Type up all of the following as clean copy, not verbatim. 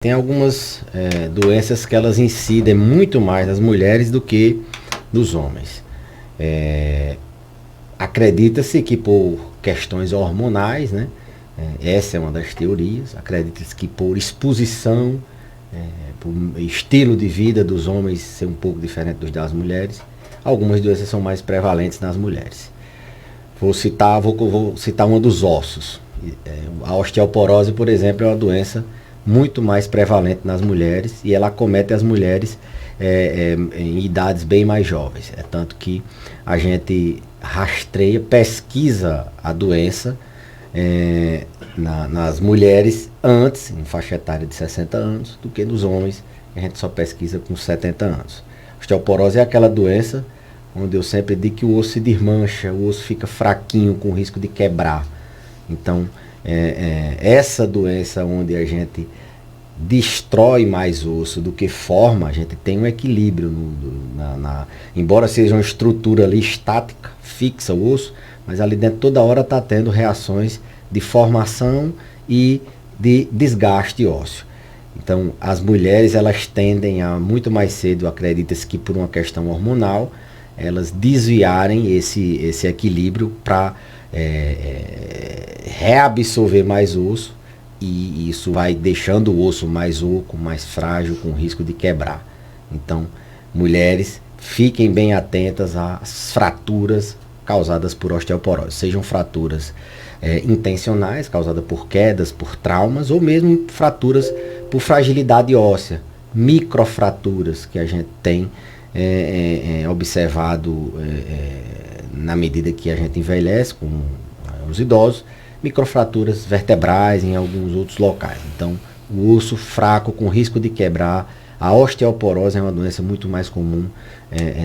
Tem algumas doenças que elas incidem muito mais nas mulheres do que nos homens. Acredita-se que por questões hormonais, né? Essa é uma das teorias. Acredita-se que por exposição, por estilo de vida dos homens ser um pouco diferente dos das mulheres, algumas doenças são mais prevalentes nas mulheres. Vou citar uma dos ossos. A osteoporose, por exemplo, é uma doença muito mais prevalente nas mulheres e ela acomete as mulheres em idades bem mais jovens. É tanto que a gente rastreia, pesquisa a doença nas mulheres antes, em faixa etária de 60 anos, do que nos homens, que a gente só pesquisa com 70 anos. A osteoporose é aquela doença onde eu sempre digo que o osso se desmancha, o osso fica fraquinho, com risco de quebrar. Então, essa doença onde a gente destrói mais osso do que forma, a gente tem um equilíbrio, embora seja uma estrutura ali estática, fixa o osso, mas ali dentro toda hora está tendo reações de formação e de desgaste ósseo. Então, as mulheres, elas tendem a, muito mais cedo, acredita-se que por uma questão hormonal, elas desviarem esse equilíbrio para reabsorver mais osso, e isso vai deixando o osso mais oco, mais frágil, com risco de quebrar. Então, mulheres, fiquem bem atentas às fraturas causadas por osteoporose, sejam fraturas intencionais, causadas por quedas, por traumas, ou mesmo fraturas por fragilidade óssea, microfraturas que a gente tem observado na medida que a gente envelhece com os idosos, microfraturas vertebrais em alguns outros locais. Então, o osso fraco com risco de quebrar. A osteoporose é uma doença muito mais comum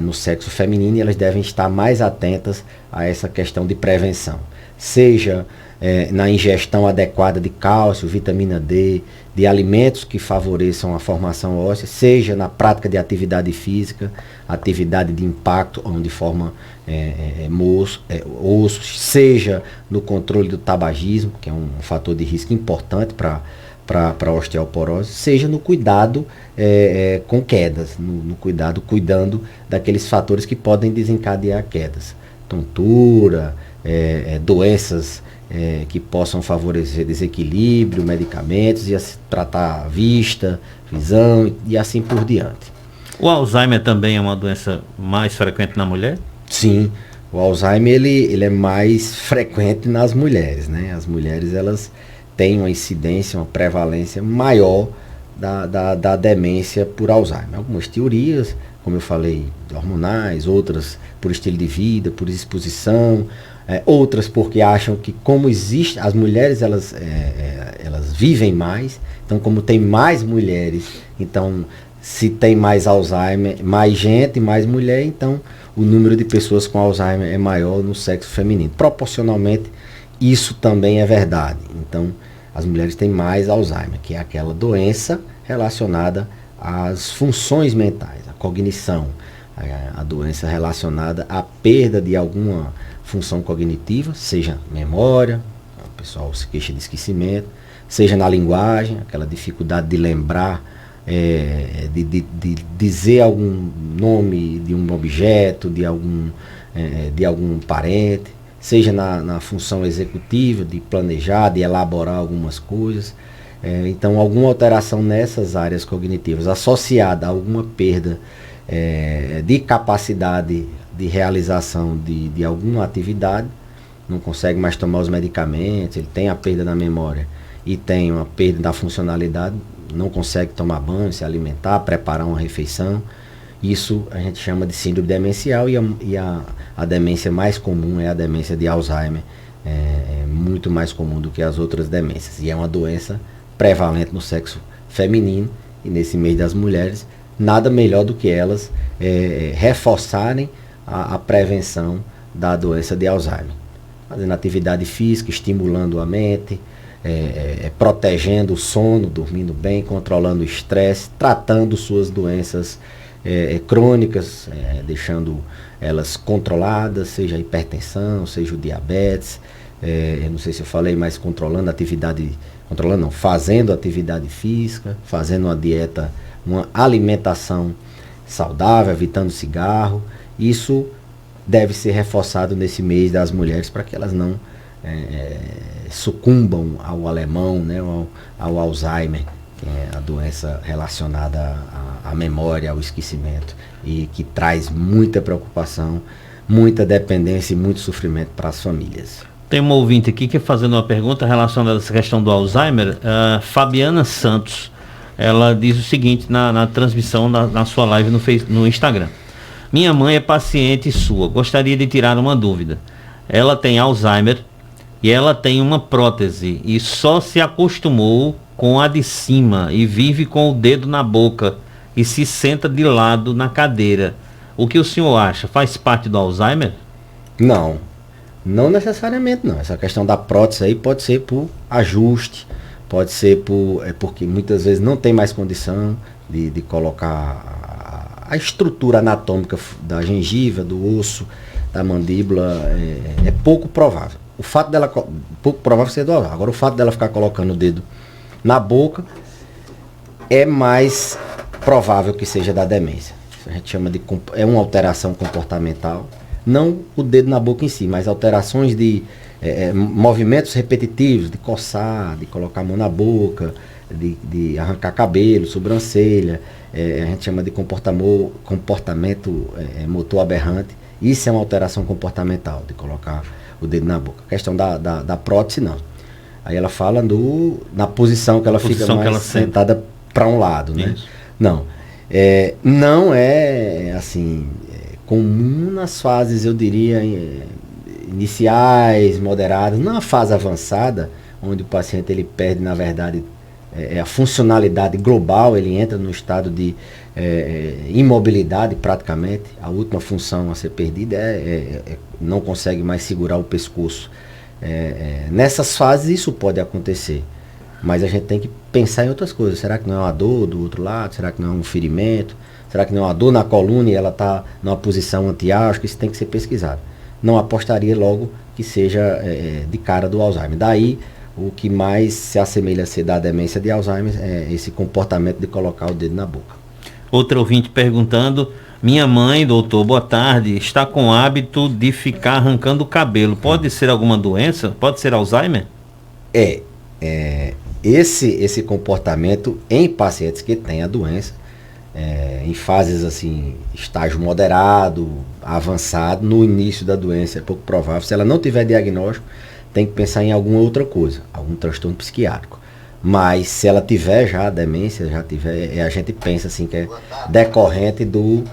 no sexo feminino, e elas devem estar mais atentas a essa questão de prevenção. Seja na ingestão adequada de cálcio, vitamina D, de alimentos que favoreçam a formação óssea, seja na prática de atividade física, atividade de impacto, onde forma ossos, seja no controle do tabagismo, que é um fator de risco importante para a osteoporose, seja no cuidado com quedas, no cuidando daqueles fatores que podem desencadear quedas, tontura, doenças que possam favorecer desequilíbrio, medicamentos, e tratar a vista, visão e assim por diante. O Alzheimer também é uma doença mais frequente na mulher? Sim, o Alzheimer ele é mais frequente nas mulheres, né? As mulheres, elas têm uma incidência, uma prevalência maior da demência por Alzheimer. Algumas teorias, como eu falei, hormonais, outras por estilo de vida, por exposição, outras porque acham que, como existe, as mulheres elas vivem mais, então como tem mais mulheres, então se tem mais Alzheimer, mais gente, mais mulher, então o número de pessoas com Alzheimer é maior no sexo feminino. Proporcionalmente, isso também é verdade. Então, as mulheres têm mais Alzheimer, que é aquela doença relacionada às funções mentais, à cognição, a doença relacionada à perda de alguma função cognitiva, seja memória, o pessoal se queixa de esquecimento, seja na linguagem, aquela dificuldade de lembrar, de dizer algum nome de um objeto, de algum parente, seja na função executiva, de planejar, de elaborar algumas coisas. Então, alguma alteração nessas áreas cognitivas associada a alguma perda de capacidade de realização de alguma atividade, não consegue mais tomar os medicamentos, ele tem a perda da memória e tem uma perda da funcionalidade, não consegue tomar banho, se alimentar, preparar uma refeição. Isso a gente chama de síndrome demencial, e a demência mais comum é a demência de Alzheimer, é muito mais comum do que as outras demências, e é uma doença prevalente no sexo feminino, e nesse mês das mulheres, nada melhor do que elas reforçarem a prevenção da doença de Alzheimer, fazendo atividade física, estimulando a mente, protegendo o sono, dormindo bem, controlando o estresse, tratando suas doenças crônicas, deixando elas controladas, seja a hipertensão, seja o diabetes, não sei se eu falei, mas controlando a atividade controlando não, fazendo atividade física, fazendo uma dieta, uma alimentação saudável, evitando cigarro. Isso deve ser reforçado nesse mês das mulheres para que elas não sucumbam ao alemão, né, ao Alzheimer, que é a doença relacionada à memória, ao esquecimento, e que traz muita preocupação, muita dependência e muito sofrimento para as famílias. Tem um ouvinte aqui que fazendo uma pergunta relacionada a essa questão do Alzheimer, Fabiana Santos, ela diz o seguinte na transmissão, na sua live no Instagram. Minha mãe é paciente sua, gostaria de tirar uma dúvida. Ela tem Alzheimer e ela tem uma prótese e só se acostumou com a de cima e vive com o dedo na boca e se senta de lado na cadeira. O que o senhor acha? Faz parte do Alzheimer? Não, não necessariamente não. Essa questão da prótese aí pode ser por ajuste, pode ser porque muitas vezes não tem mais condição de colocar a estrutura anatômica da gengiva, do osso, da mandíbula, é pouco provável. O fato dela, pouco provável ser do Alzheimer. Agora o fato dela ficar colocando o dedo na boca é mais provável que seja da demência. Isso a gente chama de uma alteração comportamental. Não o dedo na boca em si, mas alterações de movimentos repetitivos, de coçar, de colocar a mão na boca, de arrancar cabelo, sobrancelha. A gente chama de comportamento motor aberrante. Isso é uma alteração comportamental, de colocar o dedo na boca. A questão da prótese, não. Aí ela fala na posição que ela fica mais sentada para um lado, né? Isso. Não. Não é assim comum nas fases, eu diria, iniciais, moderadas. Na fase avançada, onde o paciente ele perde, na verdade, a funcionalidade global, ele entra no estado de imobilidade praticamente. A última função a ser perdida não consegue mais segurar o pescoço. Nessas fases isso pode acontecer, mas a gente tem que pensar em outras coisas. Será que não é uma dor do outro lado? Será que não é um ferimento? Será que não é uma dor na coluna e ela está numa posição antiálgica? Isso tem que ser pesquisado. Não apostaria logo que seja de cara do Alzheimer. Daí o que mais se assemelha a ser da demência de Alzheimer é esse comportamento de colocar o dedo na boca. Outro ouvinte perguntando: minha mãe, doutor, boa tarde, está com o hábito de ficar arrancando o cabelo. Pode ser alguma doença? Pode ser Alzheimer? Esse comportamento em pacientes que têm a doença, em fases assim, estágio moderado, avançado, no início da doença é pouco provável. Se ela não tiver diagnóstico, tem que pensar em alguma outra coisa, algum transtorno psiquiátrico. Mas se ela tiver já demência, a gente pensa assim que é decorrente do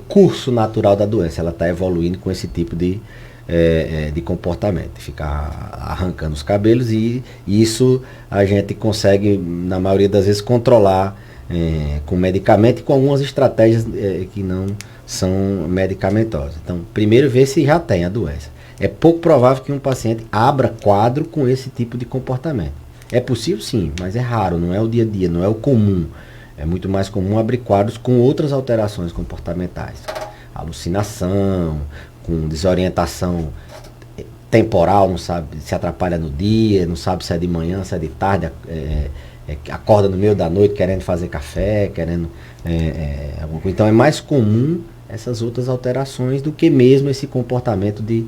curso natural da doença. Ela está evoluindo com esse tipo de comportamento, ficar arrancando os cabelos, e isso a gente consegue, na maioria das vezes, controlar com medicamento e com algumas estratégias que não são medicamentosas. Então, primeiro ver se já tem a doença. É pouco provável que um paciente abra quadro com esse tipo de comportamento. É possível sim, mas é raro, não é o dia a dia, não é o comum. É muito mais comum abrir quadros com outras alterações comportamentais. Alucinação, com desorientação temporal, não sabe, se atrapalha no dia, não sabe se é de manhã, se é de tarde, acorda no meio da noite querendo fazer café, querendo alguma coisa. Então é mais comum essas outras alterações do que mesmo esse comportamento de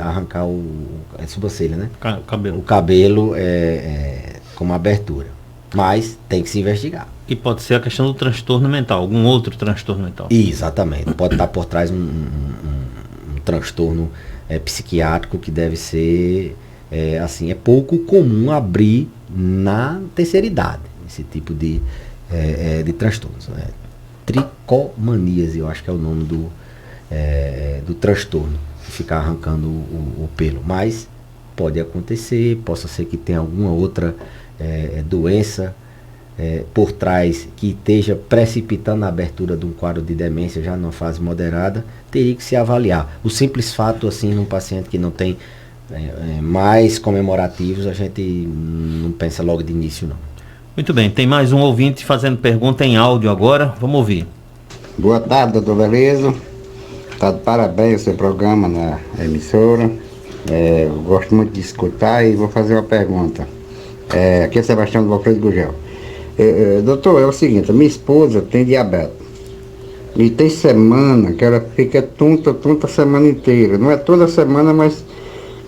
arrancar a sobrancelha, né? Cabelo. O cabelo com uma abertura. Mas tem que se investigar. E pode ser a questão do transtorno mental, algum outro transtorno mental. Exatamente. Pode estar por trás um transtorno psiquiátrico que deve ser, assim, é pouco comum abrir na terceira idade esse tipo de transtornos. Né? Tricomaníase, eu acho que é o nome do transtorno, ficar arrancando o pelo. Mas pode acontecer, possa ser que tenha alguma outra doença por trás que esteja precipitando a abertura de um quadro de demência já numa fase moderada. Teria que se avaliar. O simples fato, assim, num paciente que não tem mais comemorativos, a gente não pensa logo de início, não. Muito bem, tem mais um ouvinte fazendo pergunta em áudio agora, vamos ouvir. Boa tarde, doutor Beleza. Tá de parabéns o seu programa na emissora. Eu gosto muito de escutar e vou fazer uma pergunta. Aqui é Sebastião do Valfredo Gugel. Doutor, é o seguinte, a minha esposa tem diabetes. E tem semana que ela fica tonta a semana inteira. Não é toda semana, mas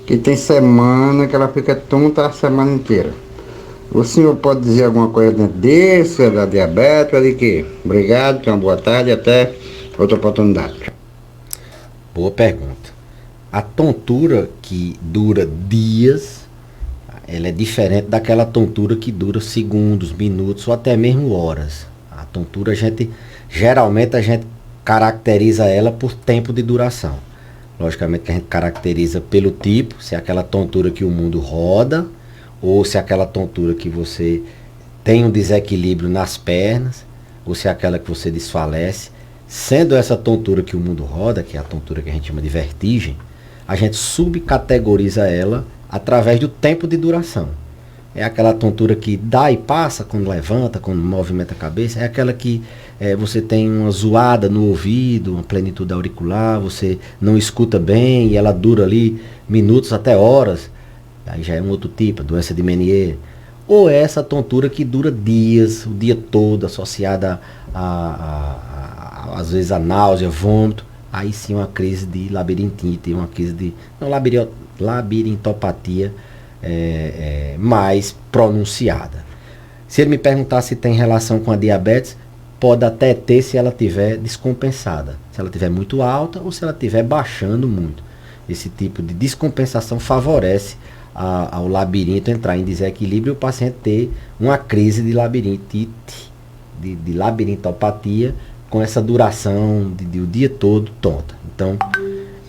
que tem semana que ela fica tonta a semana inteira. O senhor pode dizer alguma coisa dentro disso, é da diabetes, é de quê? Obrigado, tenha uma boa tarde e até outra oportunidade. Boa pergunta. A tontura que dura dias, ela é diferente daquela tontura que dura segundos, minutos ou até mesmo horas. A tontura geralmente a gente caracteriza ela por tempo de duração. Logicamente que a gente caracteriza pelo tipo, se é aquela tontura que o mundo roda, ou se é aquela tontura que você tem um desequilíbrio nas pernas, ou se é aquela que você desfalece. Sendo essa tontura que o mundo roda, que é a tontura que a gente chama de vertigem, a gente subcategoriza ela através do tempo de duração. É aquela tontura que dá e passa quando levanta, quando movimenta a cabeça. É aquela que você tem uma zoada no ouvido, uma plenitude auricular, você não escuta bem e ela dura ali minutos até horas. Aí já é um outro tipo, a doença de Meniere. Ou é essa tontura que dura dias, o dia todo, associada às vezes a náusea, vômito. Aí sim uma crise de labirintite, uma crise de labirintopatia mais pronunciada. Se ele me perguntar se tem relação com a diabetes, pode até ter se ela estiver descompensada. Se ela estiver muito alta ou se ela estiver baixando muito. Esse tipo de descompensação favorece ao labirinto entrar em desequilíbrio e o paciente ter uma crise de labirintite, de labirintopatia, com essa duração de o dia todo tonta. Então,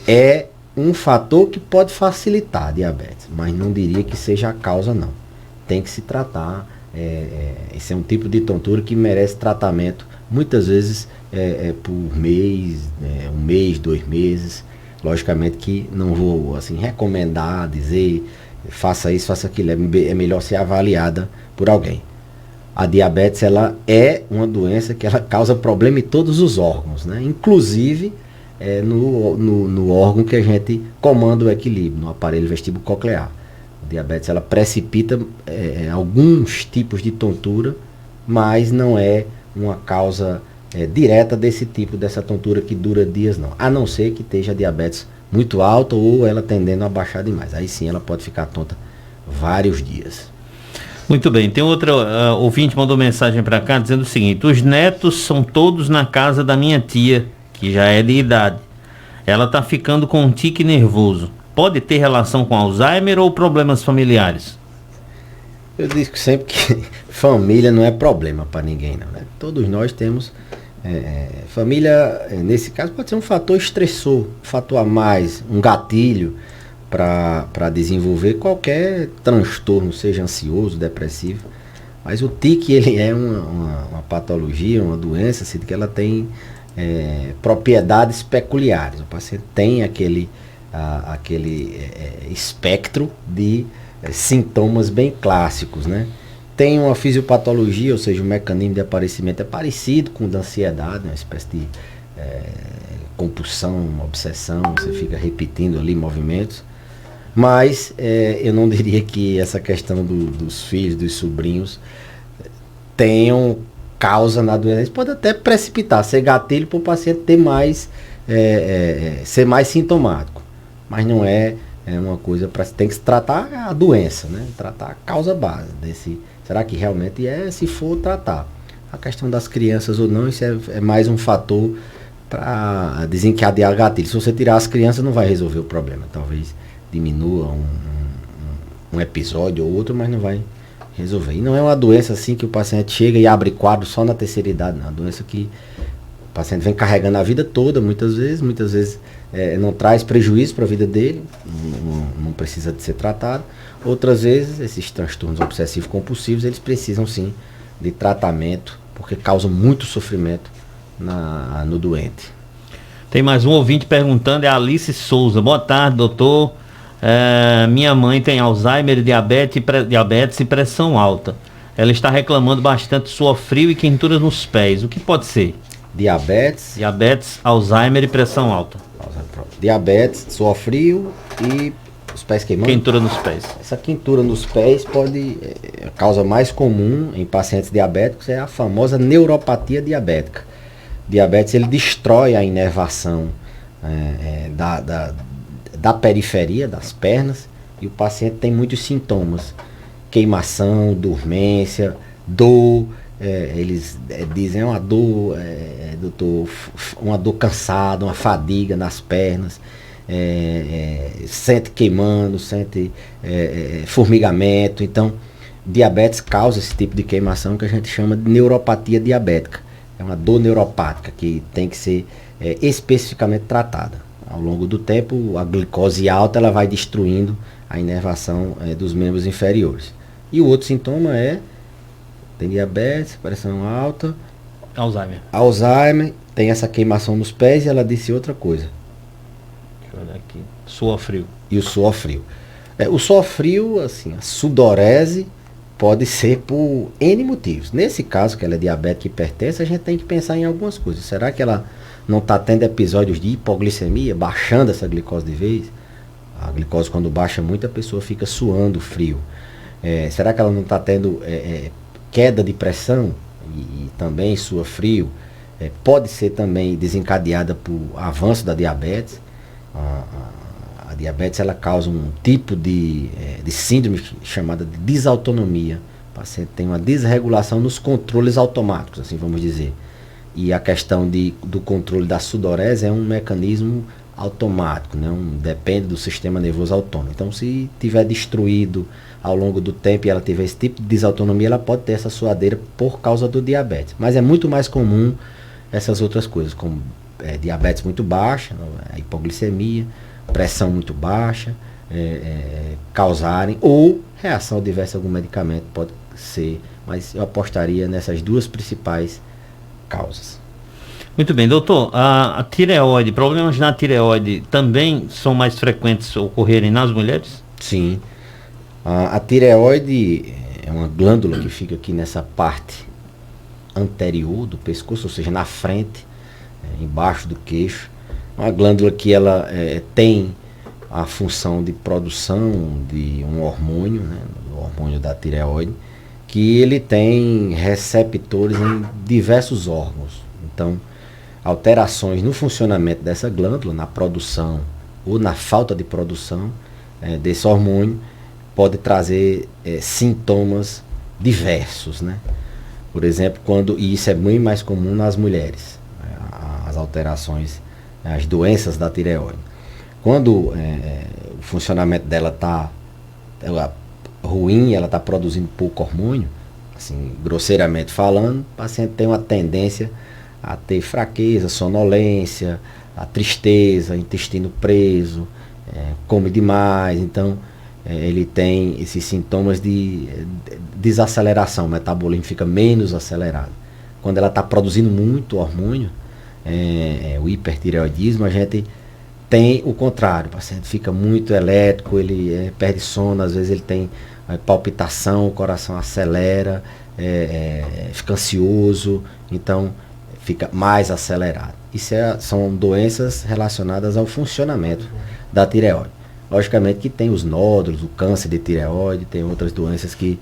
é um fator que pode facilitar a diabetes, mas não diria que seja a causa, não. Tem que se tratar. Esse é um tipo de tontura que merece tratamento, muitas vezes por mês, 1 mês, 2 meses. Logicamente que não vou assim recomendar, dizer faça isso, faça aquilo. É melhor ser avaliada por alguém. A diabetes ela é uma doença que ela causa problema em todos os órgãos, né? Inclusive no órgão que a gente comanda o equilíbrio, no aparelho vestíbulo-coclear. A diabetes ela precipita alguns tipos de tontura, mas não é uma causa direta dessa tontura que dura dias, não. A não ser que esteja a diabetes muito alta ou ela tendendo a baixar demais. Aí sim ela pode ficar tonta vários dias. Muito bem, tem outra ouvinte mandou mensagem para cá dizendo o seguinte: os netos são todos na casa da minha tia, que já é de idade. Ela está ficando com um tique nervoso. Pode ter relação com Alzheimer ou problemas familiares? Eu digo sempre que família não é problema para ninguém, não, né? Todos nós temos família, nesse caso pode ser um fator estressor, um fator a mais, um gatilho para desenvolver qualquer transtorno, seja ansioso, depressivo. Mas o tique ele é uma patologia, uma doença, assim, que ela tem propriedades peculiares. O paciente tem aquele espectro de sintomas bem clássicos, né? Tem uma fisiopatologia, ou seja, o mecanismo de aparecimento é parecido com o da ansiedade, uma espécie de compulsão, uma obsessão, você fica repetindo ali movimentos. Mas eu não diria que essa questão dos filhos, dos sobrinhos, tenham causa na doença. Isso pode até precipitar, ser gatilho para o paciente ter mais, ser mais sintomático. Mas não é uma coisa para... Tem que se tratar a doença, né? Tratar a causa base desse... Será que realmente se for tratar? A questão das crianças ou não, isso é mais um fator para desencadear gatilho. Se você tirar as crianças, não vai resolver o problema. Talvez diminua um episódio ou outro, mas não vai resolver. E não é uma doença assim que o paciente chega e abre quadro só na terceira idade, não. É uma doença que o paciente vem carregando a vida toda, muitas vezes não traz prejuízo para a vida dele, não precisa de ser tratado. Outras vezes, esses transtornos obsessivos compulsivos, eles precisam sim de tratamento, porque causam muito sofrimento no doente. Tem mais um ouvinte perguntando, é a Alice Souza. Boa tarde, doutor. Minha mãe tem Alzheimer, diabetes e pressão alta. Ela está reclamando bastante, suor frio e quenturas nos pés. O que pode ser? Diabetes, Alzheimer e pressão alta. Diabetes, suor frio e Os pés queimando? Quentura nos pés. Essa quentura nos pés pode... A causa mais comum em pacientes diabéticos é a famosa neuropatia diabética. Diabetes, ele destrói a inervação da periferia das pernas e o paciente tem muitos sintomas. Queimação, dormência, dor, eles dizem uma dor, doutor, uma dor cansada, uma fadiga nas pernas, sente queimando, sente formigamento. Então, diabetes causa esse tipo de queimação que a gente chama de neuropatia diabética. É uma dor neuropática que tem que ser especificamente tratada. Ao longo do tempo, a glicose alta ela vai destruindo a inervação dos membros inferiores. E o outro sintoma tem diabetes, pressão alta, Alzheimer, tem essa queimação nos pés e ela disse outra coisa. Deixa eu olhar aqui. Suor frio. E o suor frio. O suor frio, assim, a sudorese pode ser por N motivos. Nesse caso, que ela é diabética e hipertensa, a gente tem que pensar em algumas coisas. Será que ela não está tendo episódios de hipoglicemia, baixando essa glicose de vez? A glicose, quando baixa muito, a pessoa fica suando frio. Será que ela não está tendo queda de pressão e também sua frio? Pode ser também desencadeada por avanço da diabetes. A diabetes ela causa um tipo de síndrome chamada de desautonomia. O paciente tem uma desregulação nos controles automáticos, assim vamos dizer. E a questão do controle da sudorese é um mecanismo automático, né? Depende do sistema nervoso autônomo. Então, se tiver destruído ao longo do tempo e ela tiver esse tipo de desautonomia, ela pode ter essa suadeira por causa do diabetes. Mas é muito mais comum essas outras coisas, como diabetes muito baixa, a hipoglicemia, pressão muito baixa, causarem, ou reação adversa a algum medicamento, pode ser, mas eu apostaria nessas duas principais causas. Muito bem, doutor, a tireoide, problemas na tireoide também são mais frequentes ocorrerem nas mulheres? Sim, a tireoide é uma glândula que fica aqui nessa parte anterior do pescoço, ou seja, na frente, embaixo do queixo. Uma glândula que ela tem a função de produção de um hormônio, né, o hormônio da tireoide, que ele tem receptores em diversos órgãos. Então, alterações no funcionamento dessa glândula, na produção ou na falta de produção desse hormônio, pode trazer sintomas diversos, né? Por exemplo, e isso é bem mais comum nas mulheres, as alterações, as doenças da tireoide. Quando o funcionamento dela está ruim, ela está produzindo pouco hormônio, assim, grosseiramente falando, o paciente tem uma tendência a ter fraqueza, sonolência, a tristeza, intestino preso, come demais. Então, ele tem esses sintomas de desaceleração, o metabolismo fica menos acelerado. Quando ela está produzindo muito hormônio, o hipertireoidismo, a gente tem o contrário, o paciente fica muito elétrico, ele perde sono, às vezes ele tem palpitação, o coração acelera, fica ansioso, então fica mais acelerado. Isso são doenças relacionadas ao funcionamento da tireoide. Logicamente que tem os nódulos, o câncer de tireoide, tem outras doenças que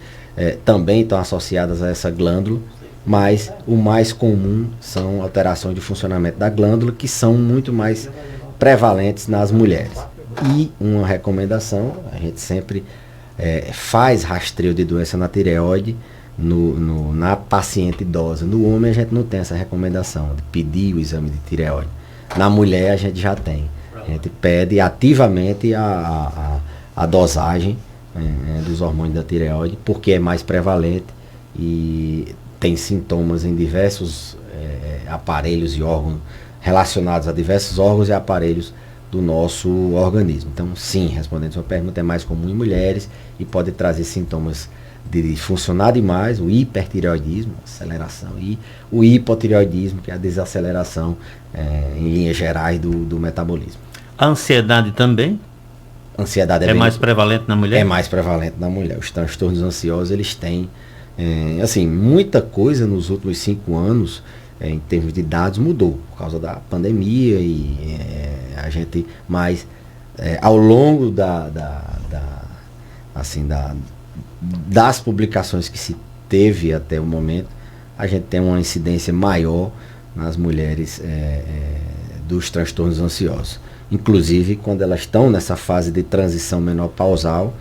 também estão associadas a essa glândula, mas o mais comum são alterações de funcionamento da glândula, que são muito mais prevalentes nas mulheres. E uma recomendação, a gente sempre faz rastreio de doença na tireoide na paciente idosa. No homem a gente não tem essa recomendação de pedir o exame de tireoide. Na mulher a gente já tem. A gente pede ativamente a dosagem dos hormônios da tireoide, porque é mais prevalente e tem sintomas em diversos aparelhos e órgãos relacionados a diversos órgãos e aparelhos do nosso organismo. Então, sim, respondendo a sua pergunta, é mais comum em mulheres e pode trazer sintomas de funcionar demais, o hipertireoidismo, aceleração, e o hipotireoidismo, que é a desaceleração em linhas gerais do metabolismo. A ansiedade também? Ansiedade mais prevalente na mulher? É mais prevalente na mulher. Os transtornos ansiosos, eles têm, assim, muita coisa nos últimos 5 anos, em termos de dados, mudou por causa da pandemia e mas ao longo das publicações que se teve até o momento, a gente tem uma incidência maior nas mulheres dos transtornos ansiosos. Inclusive, quando elas estão nessa fase de transição menopausal,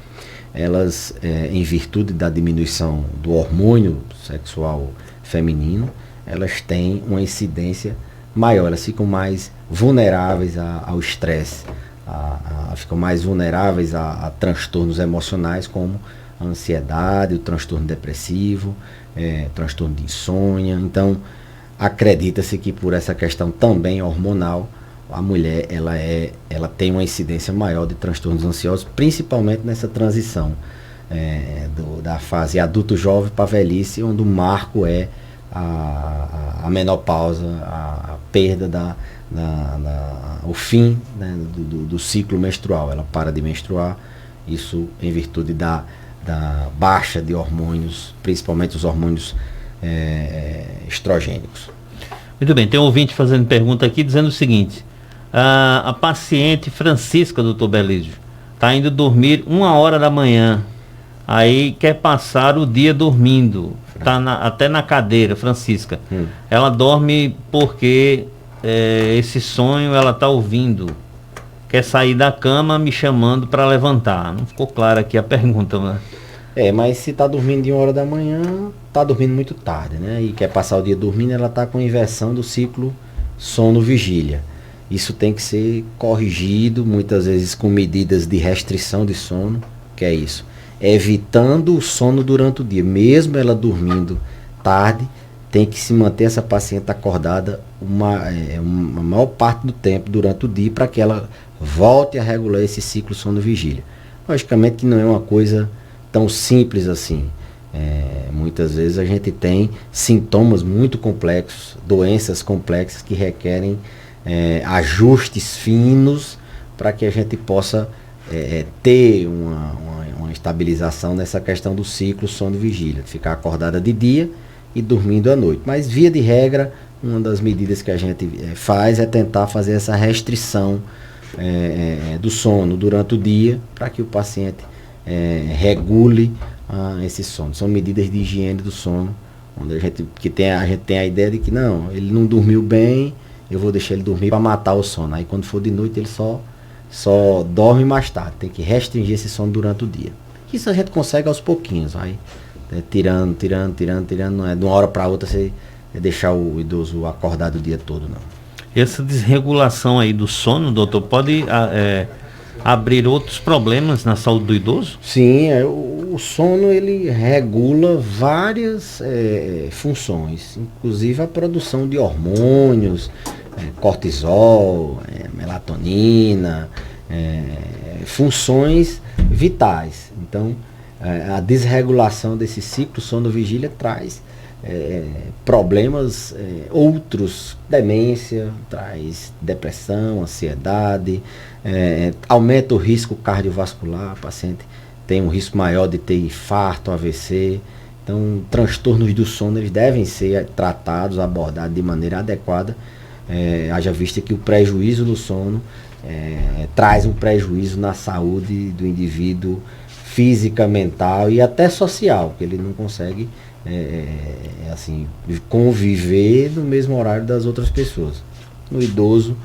elas, em virtude da diminuição do hormônio sexual feminino, elas têm uma incidência maior, elas ficam mais vulneráveis ao estresse, ficam mais vulneráveis a transtornos emocionais como a ansiedade, o transtorno depressivo, transtorno de insônia. Então, acredita-se que por essa questão também hormonal, a mulher ela tem uma incidência maior de transtornos ansiosos, principalmente nessa transição da fase adulto jovem para a velhice, onde o marco é a menopausa, a perda o fim, né, do ciclo menstrual. Ela para de menstruar, isso em virtude da baixa de hormônios, principalmente os hormônios estrogênicos. Muito bem, tem um ouvinte fazendo pergunta aqui dizendo o seguinte: a paciente Francisca, doutor Belísio, está indo dormir 1h da manhã, aí quer passar o dia dormindo, está até na cadeira. Francisca, ela dorme porque esse sonho ela está ouvindo, quer sair da cama me chamando para levantar. Não ficou claro aqui a pergunta, né? Mas se está dormindo de 1h da manhã, está dormindo muito tarde, né? E quer passar o dia dormindo, ela está com inversão do ciclo sono-vigília. Isso tem que ser corrigido, muitas vezes com medidas de restrição de sono, que é isso, evitando o sono durante o dia. Mesmo ela dormindo tarde, tem que se manter essa paciente acordada a maior parte do tempo durante o dia, para que ela volte a regular esse ciclo sono-vigília. Logicamente que não é uma coisa tão simples assim. Muitas vezes a gente tem sintomas muito complexos, doenças complexas que requerem ajustes finos para que a gente possa ter uma estabilização nessa questão do ciclo sono-vigília, ficar acordada de dia e dormindo à noite. Mas, via de regra, uma das medidas que a gente faz é tentar fazer essa restrição do sono durante o dia, para que o paciente regule esse sono. São medidas de higiene do sono, onde a gente tem a ideia de que não, ele não dormiu bem, eu vou deixar ele dormir para matar o sono. Aí quando for de noite ele só dorme mais tarde. Tem que restringir esse sono durante o dia. Isso a gente consegue aos pouquinhos, vai tirando, não é de uma hora para outra você deixar o idoso acordado o dia todo, não. Essa desregulação aí do sono, doutor, pode abrir outros problemas na saúde do idoso? Sim, o sono ele regula várias funções, inclusive a produção de hormônios, cortisol, melatonina, funções vitais. Então, a desregulação desse ciclo sono-vigília traz problemas outros, demência, traz depressão, ansiedade, aumenta o risco cardiovascular, o paciente tem um risco maior de ter infarto, AVC. Então, transtornos do sono eles devem ser tratados, abordados de maneira adequada, haja vista que o prejuízo do sono traz um prejuízo na saúde do indivíduo, física, mental e até social, porque ele não consegue assim, conviver no mesmo horário das outras pessoas. No idoso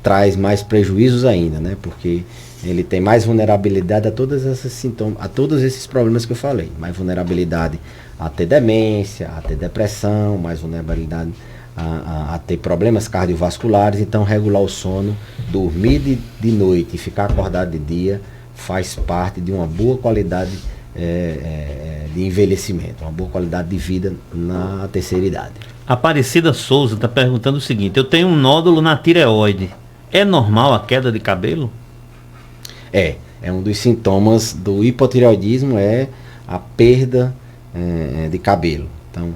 traz mais prejuízos ainda, né? Porque ele tem mais vulnerabilidade a todos esses sintomas, a todos esses problemas que eu falei. Mais vulnerabilidade a ter demência, a ter depressão, mais vulnerabilidade a ter problemas cardiovasculares. Então, regular o sono, dormir de noite e ficar acordado de dia faz parte de uma boa qualidade de envelhecimento, uma boa qualidade de vida na terceira idade. Aparecida Souza está perguntando o seguinte: eu tenho um nódulo na tireoide, é normal a queda de cabelo? É um dos sintomas do hipotireoidismo, a perda de cabelo. Então,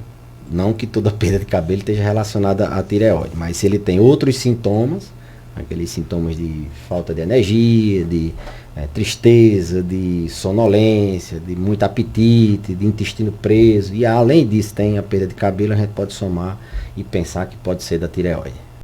não que toda perda de cabelo esteja relacionada à tireoide, mas se ele tem outros sintomas, aqueles sintomas de falta de energia, de tristeza, de sonolência, de muito apetite, de intestino preso, e além disso tem a perda de cabelo, a gente pode somar e pensar que pode ser da tireoide.